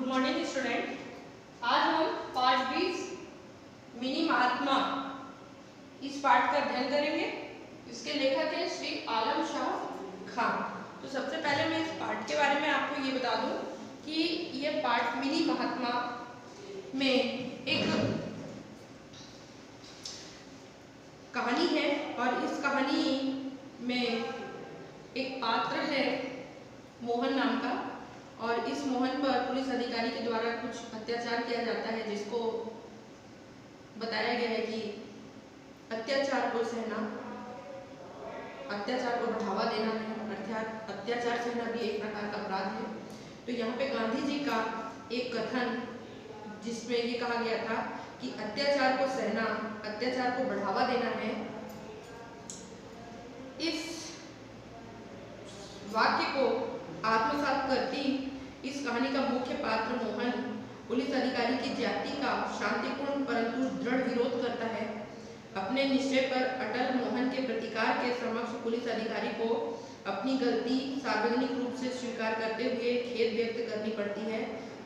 Morning student. आज हम part 20 mini महात्मा इस पाठ का अध्ययन करेंगे। इसके लेखक हैं श्री आलम शाह खान। तो सबसे पहले मैं इस पाठ के बारे में आपको ये बता दूं कि यह पाठ मिनी महात्मा में एक कहानी है और इस कहानी में एक पात्र है मोहन नाम का, और इस मोहन पर पुलिस अधिकारी के द्वारा कुछ अत्याचार किया जाता है, जिसको बताया गया है कि अत्याचार को सहना, अत्याचार को बढ़ावा देना है, अर्थात अत्याचार सहना भी एक प्रकार का अपराध है। तो यहाँ पे गांधी जी का एक कथन जिसमें ये कहा गया था कि अत्याचार को सहना, अत्याचार को बढ़ावा देना है। इस वाक्य को आत्मसात करती इस कहानी का मुख्य पात्र मोहन पुलिस अधिकारी की ज्यादती का शांतिपूर्ण परंतु दृढ़ विरोध करता है। अपने निश्चय पर अटल मोहन के प्रतिकार के समक्ष पुलिस अधिकारी को अपनी गलती सार्वजनिक रूप से स्वीकार करते हुए खेद व्यक्त करनी पड़ती है।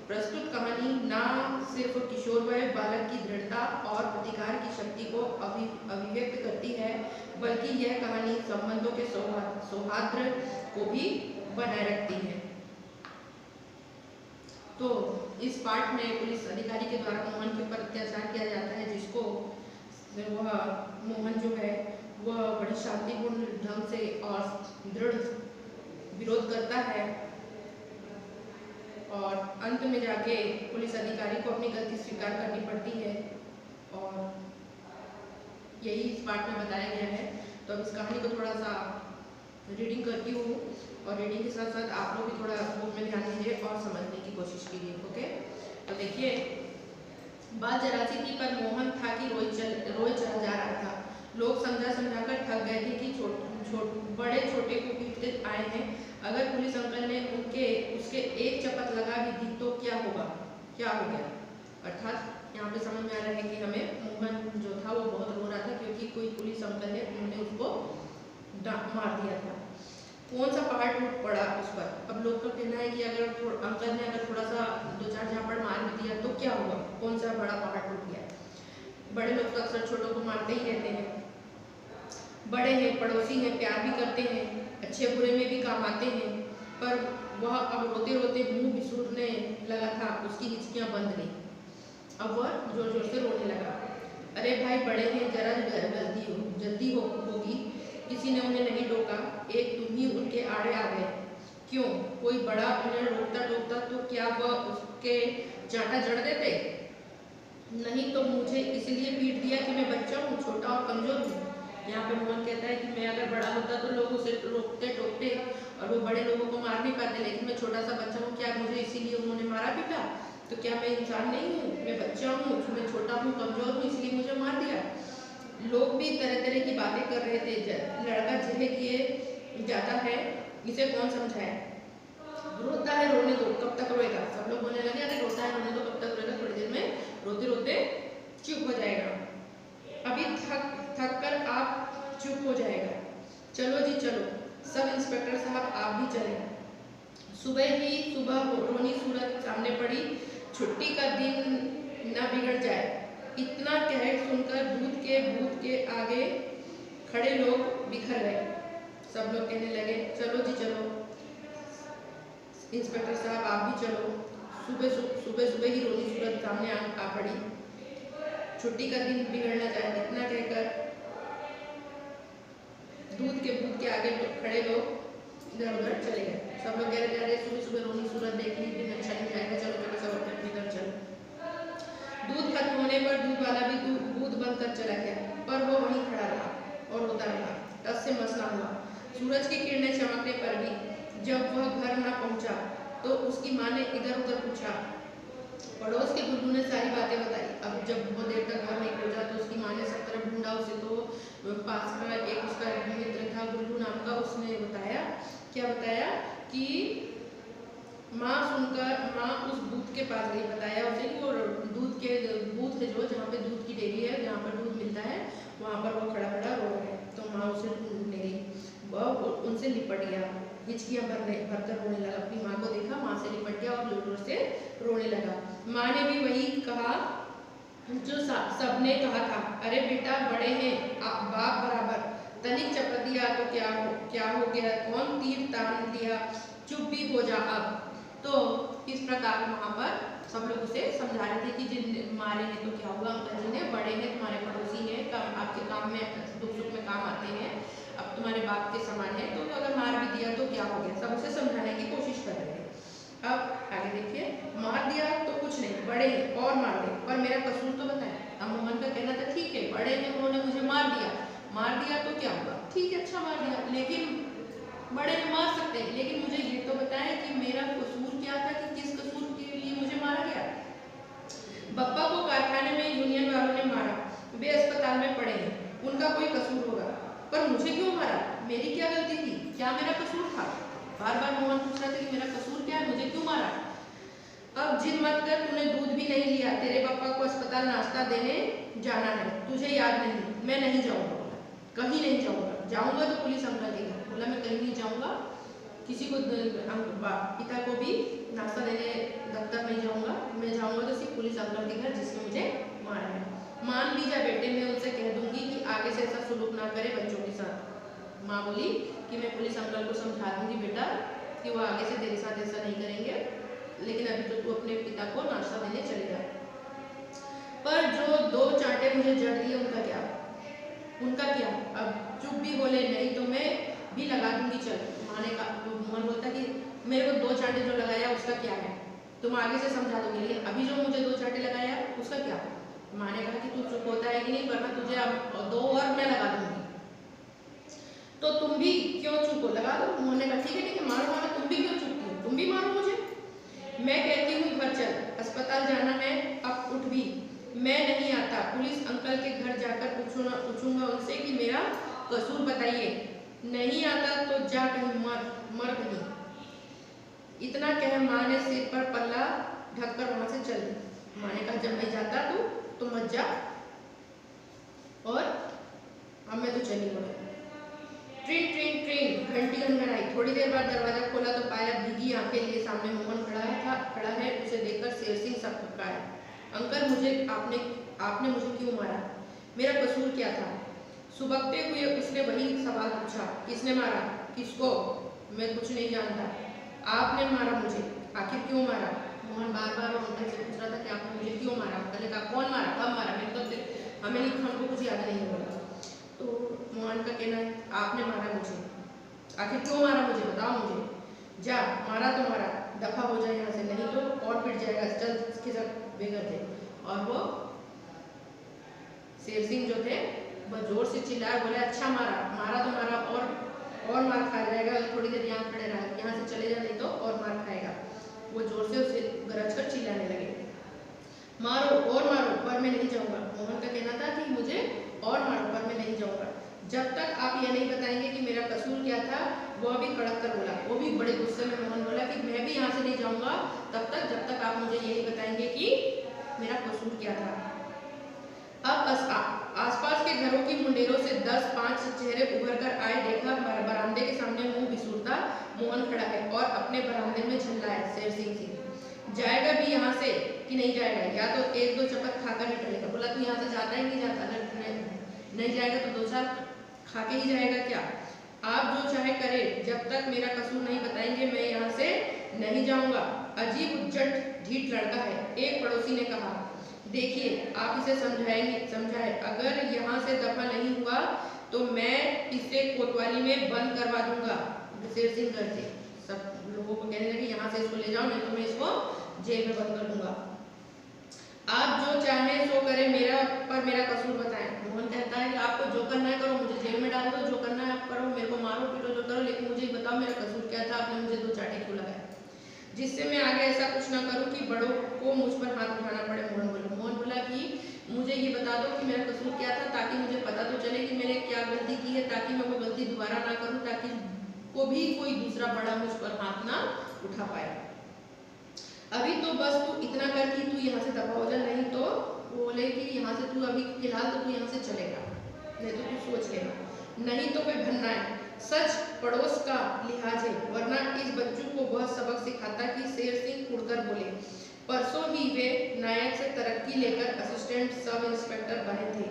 प्रस्तुत कहानी न सिर्फ किशोरवय बालक की दृढ़ता और प्रतिकार की शक्ति को अभिव्यक्त करती है, बल्कि यह कहानी संबंधों के सौहार्द को भी बनाए रखती है। तो इस पाठ में पुलिस अधिकारी के द्वारा मोहन के ऊपर अत्याचार किया जाता है, जिसको वह मोहन जो है वह बड़े शांतिपूर्ण ढंग से और दृढ़ विरोध करता है, और अंत में जाके पुलिस अधिकारी को अपनी गलती स्वीकार करनी पड़ती है, और यही इस पाठ में बताया गया है। तो अब इस कहानी को थोड़ा सा रीडिंग करती हूँ, और रीडिंग के साथ साथ आप लोग भी थोड़ा बुक में ध्यान दीजिए और समझने की कोशिश कीजिए। ओके, तो देखिए, बात जरा सी थी पर मोहन था कि रोज चला जा रहा था। लोग समझा कर थक गए थे कि बड़े छोटे को पीटते आए हैं। अगर पुलिस अंकल ने उसके एक चपत लगा भी दी तो क्या होगा, क्या हो गया। अर्थात यहाँ पे समझ में आ रहा है कि हमें मोहन जो था वो बहुत रो रहा था क्योंकि कोई पुलिस अंकल ने उन्होंने उसको मार दिया था। कौन सा पहाड़ टूट पड़ा उस पर। अब लोग का कहना है कि अगर अंकल ने अगर थोड़ा सा दो चार झापड़ मार भी दिया तो क्या होगा, कौन सा बड़ा पहाड़ टूट गया। बड़े लोग तो अक्सर छोटों को मारते ही रहते हैं। बड़े हैं, पड़ोसी हैं, प्यार भी करते हैं, अच्छे बुरे में भी काम आते हैं। पर वह अब रोते रोते मुंह बिसूरने लगा था, उसकी हिचकियां बंद गई। अब वह जोर जोर से रोने लगा। अरे भाई, बड़े हैं, जरा जल्दी होगी। किसी ने उन्हें नहीं टोका, एक तुम ही उनके आड़े आ गए। क्यों, कोई बड़ा उन्हें रोकता टोकता तो क्या वह उसके चांटा जड़ देते। नहीं तो मुझे इसलिए पीट दिया कि मैं बच्चा हूँ, छोटा और कमजोर हूँ। यहाँ पे मोहन कहता है कि मैं अगर बड़ा होता तो लोग उसे रोकते टोकते और वो बड़े लोगों को मार नहीं पाते, लेकिन मैं छोटा सा बच्चा हूँ, क्या मुझे इसीलिए उन्होंने मारा पीटा। तो क्या मैं इंसान नहीं हूँ, मैं बच्चा हूँ, मैं छोटा हूँ, कमजोर हूँ, इसलिए मुझे मार दिया। लोग भी तरह तरह की बातें कर रहे थे। लड़का जिले किए जाता है, इसे कौन समझाए। रोता है, रोने दो, कब तक रोएगा। सब लोग बोलने लगे अरे रोता है, रोने दो, कब तक रोएगा, थोड़ी देर में रोते रोते चुप हो जाएगा। अभी थक कर आप चुप हो जाएगा। चलो जी चलो, सब इंस्पेक्टर साहब आप भी चले। सुबह रोनी सूरत सामने पड़ी। छुट्टी का दिन न बिगड़ जाए। इतना कह सुनकर भूत के आगे खड़े लोग बिखर गए। सब लोग कहने लगे चलो जी चलो, इंस्पेक्टर साहब आप भी चलो। सुबह ही रोनी सूरत सामने आ पड़ी। छुट्टी का दिन बिगड़ना जाए, इतना कहकर भूत के आगे खड़े लोग इधर उधर चले गए। सब लोग कह रहे सुबह रोनी सूरत देखने दिन अच्छा नहीं जाएगा, चलो चलो सब अपने घर चलो। दूध खत्म होने पर दूध वाला भी दूध बंद कर चला गया, पर वो वहीं खड़ा रहा और रोता रहा। टस से मस ना हुआ। सूरज की किरणें चमकने पर भी जब वह घर न पहुंचा तो उसकी माँ ने इधर उधर पूछा। पड़ोस के गुल्लू ने सारी बातें बताई। अब जब वो देर तक घर नहीं पहुंचा तो उसकी माँ ने सब तरफ ढूंढा उसे। तो पास में एक उसका मित्र था गुल्लू नाम का, उसने बताया, क्या बताया कि माँ उस बूथ के पास गई। बताया उसे कि वो दूध के बूथ है जो, जहाँ पे दूध की डेयरी है, जहाँ पर दूध मिलता है, वहाँ पर वो खड़ा रो रहा है। तो माँ उसे ढूंढने गई। वह उससे लिपट गया, हिचकियां भरकर रोने लगा। अपनी माँ को देखा, माँ से लिपट गया और जोर जोर से रोने लगा। माँ ने भी वही कहा जो सबने कहा था, अरे बेटा बड़े हैं बाप बराबर, तनिक चपत दिया तो क्या हो गया, कौन तीर तान दिया, चुप भी हो जा अब। तो इस प्रकार वहाँ पर सब लोग उसे समझा रहे थे कि जिन मारे हैं तो क्या हुआ, अंकल जी ने, बड़े हैं, तुम्हारे पड़ोसी हैं, आपके काम में दुख सुख में काम आते हैं, अब तुम्हारे बाप के समान है, तो अगर मार भी दिया तो क्या हो गया, सब उसे समझाने की कोशिश कर रहे थे। अब आगे देखिए, मार दिया तो कुछ नहीं, बड़े हैं और मार दे, पर मेरा कसूर तो बताएं। अब मोहन का कहना था ठीक है, बड़े हैं, उन्होंने मुझे मार दिया तो क्या हुआ, ठीक है, अच्छा मार दिया, लेकिन बड़े ने मार सकते हैं, लेकिन मुझे ये तो बताएं कि मेरा कसूर क्या था, कि किस कसूर के लिए मुझे मारा गया। बप्पा को कारखाने में यूनियन वालों ने मारा, वे अस्पताल में पड़े हैं, उनका कोई कसूर होगा, पर मुझे क्यों मारा, मेरी क्या गलती थी, क्या मेरा कसूर था। बार बार मोहन पूछ रहा था कि मेरा कसूर क्या है, मुझे क्यों मारा। अब जिद मत कर, तूने दूध भी नहीं लिया, तेरे पापा को अस्पताल नाश्ता देने जाना है, तुझे याद नहीं। मैं नहीं जाऊंगा, कहीं नहीं जाऊंगा, जाऊंगा तो पुलिस अंकल के घर। बोला मैं कहीं नहीं जाऊंगा, किसी को पिता को भी नाश्ता देने दफ्तर नहीं जाऊंगा, मैं जाऊंगा तो सिर्फ पुलिस अंकल के घर जिसने मुझे मारा है। मान ली जा बेटे, मैं उनसे कह दूंगी कि आगे से ऐसा सुलूक ना करे बच्चों के साथ। माँ बोली कि मैं पुलिस अंकल को समझा दूंगी बेटा कि वो आगे से तेरे साथ ऐसा नहीं करेंगे, लेकिन अभी तो तू अपने पिता को नाश्ता देने चले जा। पर जो 2 चांटे मुझे जड़ दिए उनका क्या। अब चुप भी बोले, नहीं तो मैं भी लगा दूंगी, चल। माँ ने कहा, मोहन बोलता कि मेरे को 2 चांटे जो लगाया उसका क्या है, तुम आगे से समझा दोगे, लेकिन अभी जो मुझे 2 चांटे लगाया उसका क्या। माँ ने कहा कि तू चुप होता है कि नहीं, वरना तुझे अब 2 और मैं लगा दूंगी, तो तुम भी क्यों चुप हो, लगा दो। मोहन ने कहा ठीक है मारो, तुम भी क्यों चुप हो, तुम भी मारो मुझे। मैं कहती हूँ घर चल, अस्पताल जाना है, अब उठ भी। मैं नहीं आता, पुलिस अंकल के घर जाकर पूछूंगा उनसे कि मेरा कसूर बताइए, नहीं आता तो जा कहीं मर कहीं। इतना कह माँ ने सिर पर पल्ला ढककर वहां से चल दी। माँ ने कहा जब मैं जाता तो मत जा, और अब मैं तो चली गई। ट्रेन ट्रेन ट्रेन घंटी गनगनाई। थोड़ी देर बाद दरवाजा खोला तो पाया भीगी आंखें लिए सामने मोहन खड़ा है। उसे देखकर शेर सिंह सब फटकाया, अंकल आपने मुझे क्यों मारा, मेरा कसूर क्या था। सुबकते हुए उसने वही सवाल पूछा, किसने मारा, किसको। मैं कुछ नहीं जानता, आपने मारा मुझे, आखिर क्यों मारा। मोहन बार बार अंकल से पूछ रहा था कि आपने मुझे क्यों मारा। अंकल ने कहा कौन मारा, कब मारा, मैं तो हमको कुछ याद नहीं होगा। तो मोहन का कहना है आपने मारा मुझे, आखिर क्यों मारा मुझे बताओ मुझे, जा मारा तो मारा, दफा हो जाए यहाँ से, नहीं तो और पिट जाएगा, चल इसके साथ बेघर थे। और वो शेर सिंह जो थे वह जोर से चिल्लाया, बोले अच्छा मारा तो मारा, और मार खा जाएगा, थोड़ी देर यहाँ खड़े रहा, यहाँ से चले जा नहीं तो और मार खाएगा। वो जोर से उसे गरज कर चिल्लाने लगे, मारो और मारो पर मैं नहीं जाऊंगा। मोहन का कहना था कि मुझे और मारो पर मैं नहीं जाऊंगा, जब तक आप ये नहीं बताएंगे कि मेरा कसूर क्या था। वो भी कड़क कर बोला, वो भी बड़े गुस्से में मोहन बोला कि मैं भी यहाँ से नहीं जाऊंगा तब तक जब तक आप मुझे ये नहीं बताएंगे कि मेरा कसूर क्या था। अब आसपास के घरों की मुंडेरों से 10-5 चेहरे उभर कर आए। देखा बरामदे के सामने मुंह बिसूरता मोहन खड़ा है और अपने बरामदे में झल्ला है शेर सिंह। जाएगा भी यहाँ से कि नहीं जाएगा, या तो 1-2 चपत खाकर ही टलेगा। बोला तू यहाँ से जाता ही नहीं जाता, अगर नहीं जाएगा तो 2 साल खा के ही जाएगा क्या। आप जो चाहे करे, जब तक मेरा कसूर नहीं बताएंगे मैं यहाँ से नहीं जाऊंगा। अजीब उज्जट ढीठ लड़का है, एक पड़ोसी ने कहा। देखिए आप इसे समझाए, अगर यहाँ से दफा नहीं हुआ तो मैं इसे कोतवाली में बंद करवा दूंगा। शेर सिंह घर से सब लोगों को कहने लगे यहाँ से इसको ले जाओ, नहीं तो मैं इसको जेल में बंद कर दूंगा। आप जो चाहे सो करे, मेरा कसूर बताएं। मोहन कहता है कि आपको जो करना है करो, मुझे जेल में डाल दो, जो करना है आप करो, मेरे को मारो पीटो जो करो, लेकिन मुझे बताओ मेरा कसूर क्या था, आपने मुझे 2 चाटे क्यों लगाए, जिससे मैं आगे ऐसा कुछ ना करूं कि बड़ों को मुझ पर हाथ उठाना पड़े। मोहन बोला कि मुझे ये बता दो कि मेरा कसूर क्या था, ताकि मुझे पता तो चले कि मैंने क्या गलती की है, ताकि मैं वो गलती दोबारा ना करूं, ताकि कोई दूसरा बड़ा मुझ पर हाथ ना उठा पाए। अभी तो बस तू इतना कर कि तू यहाँ से दफा हो जा, नहीं तो बोले कि यहाँ से तू अभी फिलहाल तो तू यहाँ से चलेगा, नहीं तो तू सोच लेगा, नहीं तो कोई भन्ना है। सच पड़ोस का लिहाज है, वरना इस बच्चों को वह सबक सिखाता कि शेर सिंह उड़कर बोले। परसों ही वे नायक से तरक्की लेकर असिस्टेंट सब इंस्पेक्टर बने थे।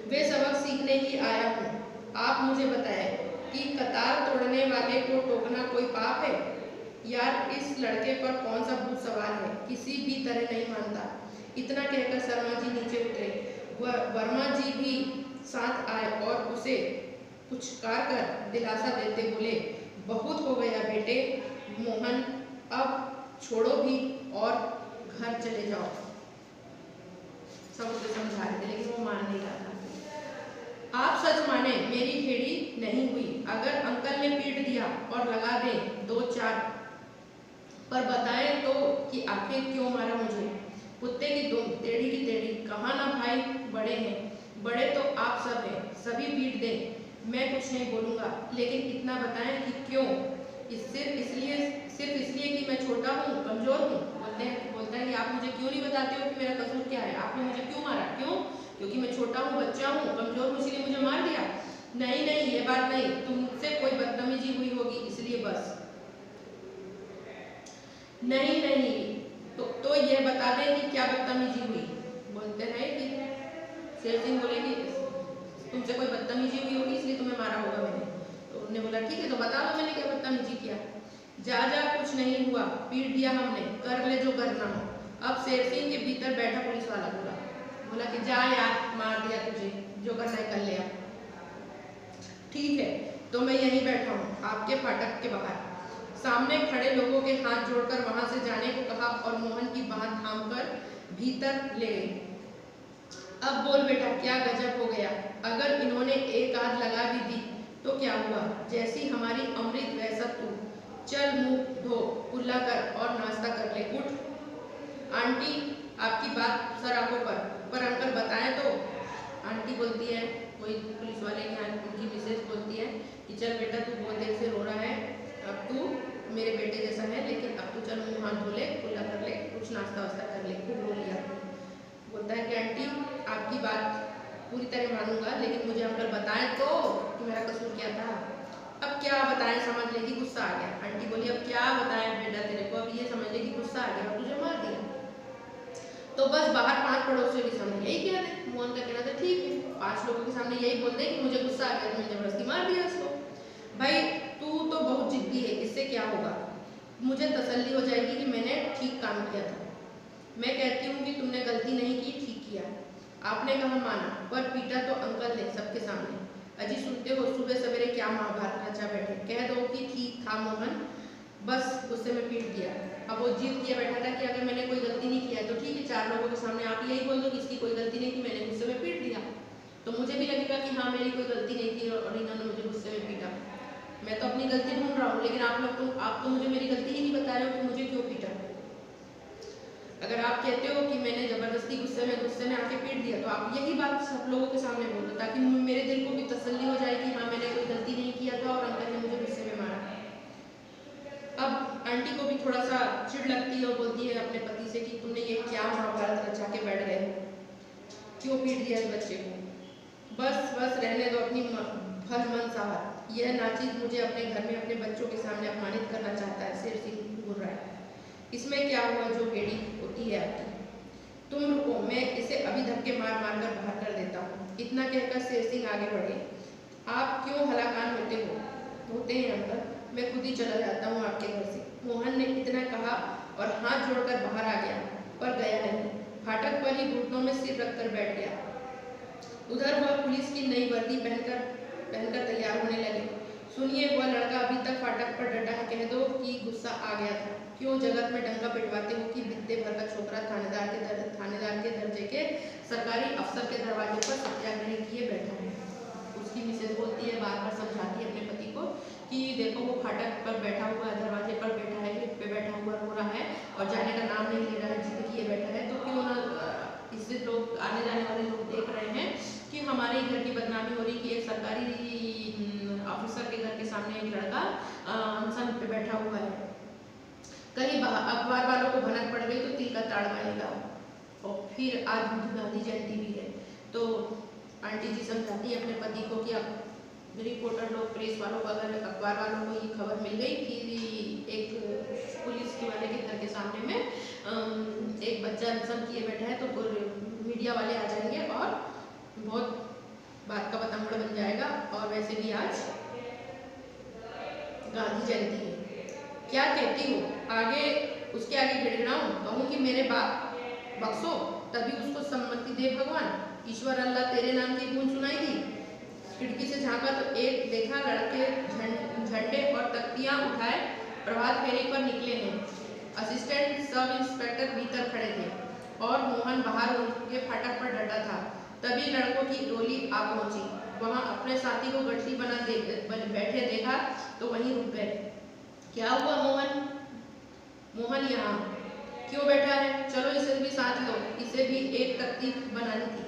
वे सबक सीखने ही आया हूँ। आप मुझे बताएं कि कतार तोड़ने वाले को टोकना कोई पाप है? यार, इस लड़के पर कौन सा भूत सवार है, किसी भी तरह नहीं मानता। इतना कहकर शर्मा जी नीचे उतरे। वर्मा जी भी साथ आए और उसे पुचकार कर दिलासा देते बोले, बहुत हो गया बेटे मोहन, अब छोड़ो भी और घर चले जाओ। सब उसे समझा रहे थे लेकिन वो मान नहीं रहा था। आप सच माने, मेरी खेड़ी नहीं हुई। अगर अंकल ने पीट दिया और लगा दे 2-4 पर बताएं तो कि आखिर क्यों मारा मुझे। कुत्ते की दुम, टेढ़ी की टेढ़ी। कहा ना भाई, बड़े हैं, बड़े तो आप सब हैं, सभी पीट दें, मैं कुछ नहीं बोलूँगा, लेकिन इतना बताएं कि क्यों। सिर्फ इसलिए कि मैं छोटा हूँ, कमज़ोर हूँ। बोलता है कि आप मुझे क्यों नहीं बताते हो कि मेरा कसूर क्या है, आपने मुझे क्यों मारा? क्यों? क्योंकि मैं छोटा हूँ, बच्चा हूँ, कमज़ोर हूँ, इसलिए मुझे मार दिया? नहीं नहीं, ये बात नहीं, तुमसे कोई बदतमीजी हुई होगी इसलिए बस। नहीं नहीं, तो ये बता दें कि क्या बदतमीजी हुई। बोलते रहे कि शेर सिंह बोले कि तुमसे कोई बदतमीजी हुई होगी इसलिए तुम्हें मारा होगा मैंने। तो उन्होंने बोला ठीक है, तो बता दो मैंने क्या बदतमीजी किया। जा कुछ नहीं हुआ, पीट दिया हमने, कर ले जो करना हो। अब शेर सिंह के भीतर बैठा पुलिस वाला बोला कि जा यार, मार दिया तुझे, जो करना है कर ले। ठीक है, तो मैं यहीं बैठा हूँ आपके फाटक के बाहर। सामने खड़े लोगों के हाथ जोड़कर वहां से जाने को कहा और मोहन की बात थामकर भीतर ले गई। अब बोल बेटा, क्या गजब हो गया। अगर इन्होंने एक आध लगा भी दी तो क्या हुआ, जैसी हमारी अमृत वैसा तू। चल मुंह धो, कुल्ला कर और नाश्ता कर ले, उठ। आंटी, आपकी बात सर आंखों पर अंकल बताएं तो। आंटी बोलती है, कोई पुलिस वाले की उनकी मिसेज बोलती है कि चल बेटा, तू बहुत देर से रो रहा है, अब तू मेरे बेटे जैसा है, लेकिन अब तू चल मुँह हाथ धो ले, कुल्ला कर ले, कुछ नाश्ता वास्ता कर ले, खूब रो लिया। बोलता है कि आंटी, आपकी बात पूरी तरह मानूंगा, लेकिन मुझे अंकल बताएं तो कि मेरा कसूर क्या था। अब क्या बताएं, समझ ले कि गुस्सा आ गया। आंटी बोली, अब क्या बताएं बेटा तेरे को, अब ये समझ ले कि गुस्सा आ गया और तुझे मार दिया। तो बस बाहर 5 पड़ोसियों के सामने यही कह दे। मोहन का कहना था ठीक है, 5 लोगों के सामने यही बोल दे कि मुझे गुस्सा आ गया, तुमने जबरदस्ती मार दिया इसको। भाई तू तो बहुत जिद्दी है, इससे क्या होगा, मुझे तसल्ली हो जाएगी कि मैंने ठीक काम किया था। मैं कहती हूँ कि तुमने गलती नहीं की, ठीक किया। आपने कहा माना, पर पीटा तो अंकल ने सबके सामने। अजी सुनते हो, सुबह सवेरे क्या महाभारत रचा बैठे। कह दो कि ठीक था मोहन, बस गुस्से में पीट दिया। अब वो जिद किया बैठा था कि अगर मैंने कोई गलती नहीं किया तो ठीक है, 4 लोगों के सामने आप यही बोल दो कि इसकी कोई गलती नहीं थी, मैंने गुस्से में पीट दिया, तो मुझे भी लगेगा कि हाँ मेरी कोई गलती नहीं थी और इन्होंने मुझे गुस्से में पीटा। मैं तो अपनी गलती ढूंढ रहा हूँ, लेकिन आप तो मुझे मेरी गलती ही नहीं बता रहे हो कि मुझे क्यों पीटा। अगर आप कहते हो कि मैंने जबरदस्ती गुस्से में आके पीट दिया, तो आप यही बात सब लोगों के सामने बोल दो, ताकि मेरे दिल को भी तसल्ली हो जाए कि हाँ मैंने कोई गलती नहीं किया था और अंकल ने मुझे गुस्से में मारा। अब आंटी को भी थोड़ा सा चिढ़ लगती है और बोलती है अपने पति से कि तुमने ये क्या महाभारत रचा के बैठ गए हो, क्यों पीट दिया इस बच्चे को। बस रहने दो अपनी भल मन साहब, यह नाचीज मुझे अपने घर में अपने बच्चों के सामने अपमानित करना चाहता है। शेर सिंह बोल रहा है, इसमें क्या हुआ जो बेड़ी होती है आपकी। तुम रुको, मैं इसे अभी धक्के मार कर बाहर कर देता हूँ। इतना कहकर शेर सिंह आगे बढ़े। आप क्यों हलाकान होते हैं अंकल, मैं खुद ही चला जाता हूँ आपके घर से। मोहन ने इतना कहा और हाथ जोड़कर बाहर आ गया, पर गया नहीं। फाटक पर ही घुटनों में सिर रखकर बैठ गया। उधर वह पुलिस की नई वर्दी पहनकर तैयार होने लगे। सुनिए, वह लड़का अभी तक फाटक पर डटा है, कह दो कि गुस्सा आ गया था। क्यों जगत में डंका पिटवाते हो कि बित्ते भर का छोकरा थानेदार के दर्जे के सरकारी अफसर के दरवाजे पर सत्याग्रह किए बैठा है। उसकी मिसेज बोलती है, बार समझाती है अपने पति को कि देखो वो फाटक पर बैठा हुआ है, दरवाजे पर बैठा है, लिफ्ट पे बैठा हुआ रो रहा है और जाने का नाम नहीं ले रहा है, जिद किए बैठा है, तो क्यों ना इससे लोग आने जाने वाले लोग देख रहे हैं कि हमारे घर की बदनामी हो रही कि एक सरकारी ऑफिसर के घर के सामने एक लड़का अनशन पे बैठा हुआ है। कहीं अखबार वालों को भनक पड़ गई तो तिल का ताड़ बनेगा। और फिर आज गांधी जयंती भी है, तो आंटी जी समझाती है अपने पति को कि अब रिपोर्टर लोग, प्रेस वालों को, अगर अखबार वालों को ये खबर मिल गई कि एक पुलिस वाले के घर के सामने में एक बच्चा सब किए बैठा है, तो मीडिया वाले आ जाएंगे और बहुत बात का पतंगड़ बन जाएगा। और वैसे भी आज गांधी जयंती है, क्या कहती हो? आगे उसके आगे गिड़गिड़ाऊं, कहूँ कि मेरे बाप बख्शो, तभी उसको सम्मति दे भगवान, ईश्वर अल्लाह तेरे नाम की गूंज सुनाई दी। खिड़की से झांका तो एक देखा लड़के झंडे और तख्तियां उठाए प्रभात फेरी पर निकले हैं। असिस्टेंट सब इंस्पेक्टर भीतर खड़े थे और मोहन बाहर उनके फाटक पर डटा था। तभी लड़कों की टोली आ पहुंची। वहां अपने साथी को गठरी बना बैठे देखा तो वहीं रुक गए। क्या हुआ मोहन? मोहन यहाँ क्यों बैठा है? चलो इसे भी साथ लो, इसे भी एक तख्ती बनानी थी।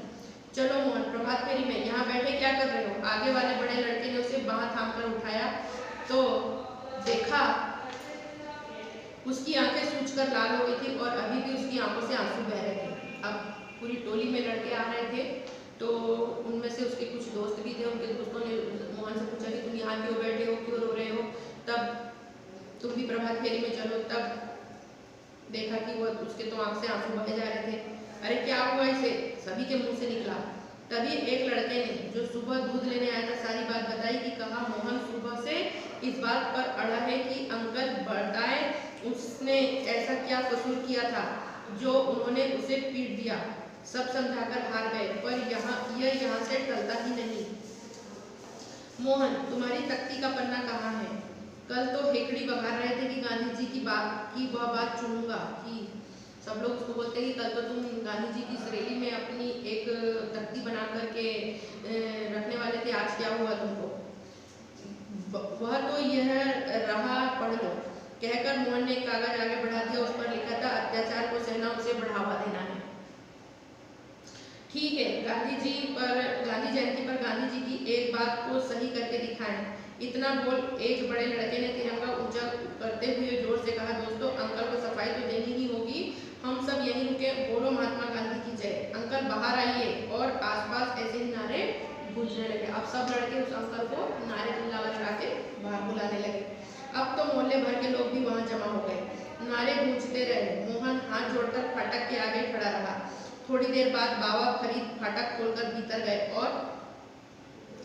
चलो मोहन, प्रभात फेरी में यहाँ बैठे क्या कर रहे हो? आगे वाले बड़े लड़के ने उसे बांह थामकर उठाया तो देखा उसकी आंखें सूजकर लाल हो गई थी और अभी भी उसकी आंखों से आंसू बह रहे थे। अब पूरी टोली में लड़के आ रहे थे, तो उनमें से उसके कुछ दोस्त भी थे। उनके दोस्तों ने मोहन से पूछा कि तुम यहाँ क्यों बैठे हो, क्यों रो रहे हो? तब तुम भी प्रभात फेरी में चलो। तब देखा कि वो उसके तो आंख से आंसू बहे जा रहे थे। अरे क्या हुआ इसे? सभी के मुंह से निकला। तभी एक लड़के ने, जो सुबह दूध लेने आया था, सारी बात बताई कि कहा मोहन सुबह से इस बात पर अड़ा है कि अंकल बताए उसने ऐसा क्या कसूर किया था जो उन्होंने उसे पीट दिया। सब समझाकर हार गए, पर यहाँ से टलता ही नहीं। मोहन, तुम्हारी तख्ती का पन्ना कहाँ है? कल तो हेकड़ी बघार रहे थे कि गांधी जी की वह बात चुनूंगा कि सब लोग उसको बोलते हैं कि कल तो तुम गांधी जी की इस रैली में अपनी एक तख्ती बना करके रखने वाले थे, आज क्या हुआ तुमको? वह तो यह रहा, पढ़ लो, कहकर मोहन ने एक कागज आगे बढ़ा दिया। उस पर लिखा था अत्याचार को सहना उसे बढ़ावा देना है। ठीक है, गांधी जयंती पर गांधी जी की एक बात को सही करके दिखाएं। इतना बोल एक बड़े लड़के ने तिरंगा ऊंचा करते हुए जोर से कहा, दोस्तों अंकल को सफाई तो देनी ही होगी, हम सब यहीं रुके, बोलो महात्मा गांधी की जय। अंकल बाहर आइए, और आसपास ऐसे ही नारे गूंजने लगे। अब सब लड़के उस अंकल को नारे लगा के बाहर बुलाने लगे। अब तो मोहल्ले भर के लोग भी वहां जमा हो गए, नारे गूंजते रहे। मोहन हाथ जोड़कर फाटक के आगे खड़ा रहा। थोड़ी देर बाद बाबा फरीद फाटक खोलकर भीतर गए और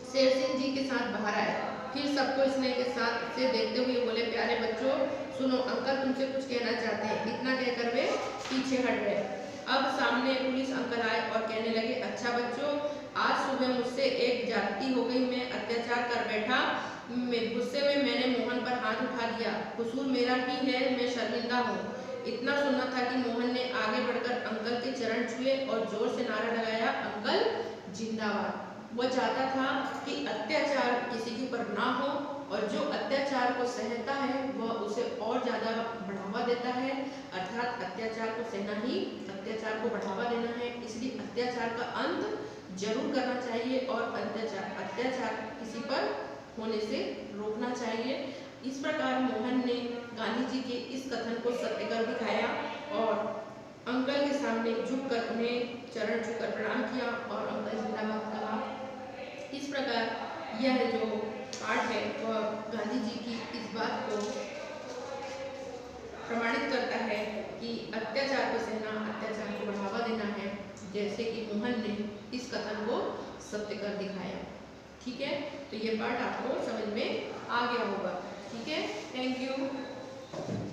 शेर सिंह जी के साथ बाहर आए। फिर सबको स्नेह के साथ से देखते हुए बोले, प्यारे बच्चों सुनो, अंकल तुमसे कुछ कहना चाहते हैं। इतना कहकर वे पीछे हट गए। अब सामने पुलिस अंकल आए और कहने लगे, अच्छा बच्चों, आज सुबह मुझसे एक जाति हो गई, मैं अत्याचार कर बैठा, गुस्से में मैंने मोहन पर हाथ उठा दिया, कसूर मेरा ही है, मैं शर्मिंदा हूँ। इतना सुनना था कि मोहन ने आगे बढ़कर अंकल के चरण छुए और जोर से नारा लगाया, अंकल जिंदाबाद। वह चाहता था कि अत्याचार किसी के ऊपर ना हो, और जो अत्याचार को सहता है वह उसे और ज्यादा बढ़ावा देता है। अर्थात अत्याचार को सहना ही अत्याचार को बढ़ावा देना है। इसलिए अत्याचार का अंत जरूर करना चाहिए और अत्याचार किसी पर होने से रोकना चाहिए। इस प्रकार मोहन ने गांधी जी के इस कथन को सत्य कर दिखाया और अंकल के सामने झुककर उन्हें चरण छूकर प्रणाम किया और अंकल जिंदाबाद कहा। इस प्रकार यह जो पाठ है वह गांधी जी की इस बात को प्रमाणित करता है कि अत्याचार को सहना, अत्याचार को बढ़ावा देना है, जैसे कि मोहन ने इस कथन को सत्य कर दिखाया। ठीक है, तो ये पाठ आपको समझ में आ गया होगा। ठीक है, थैंक यू।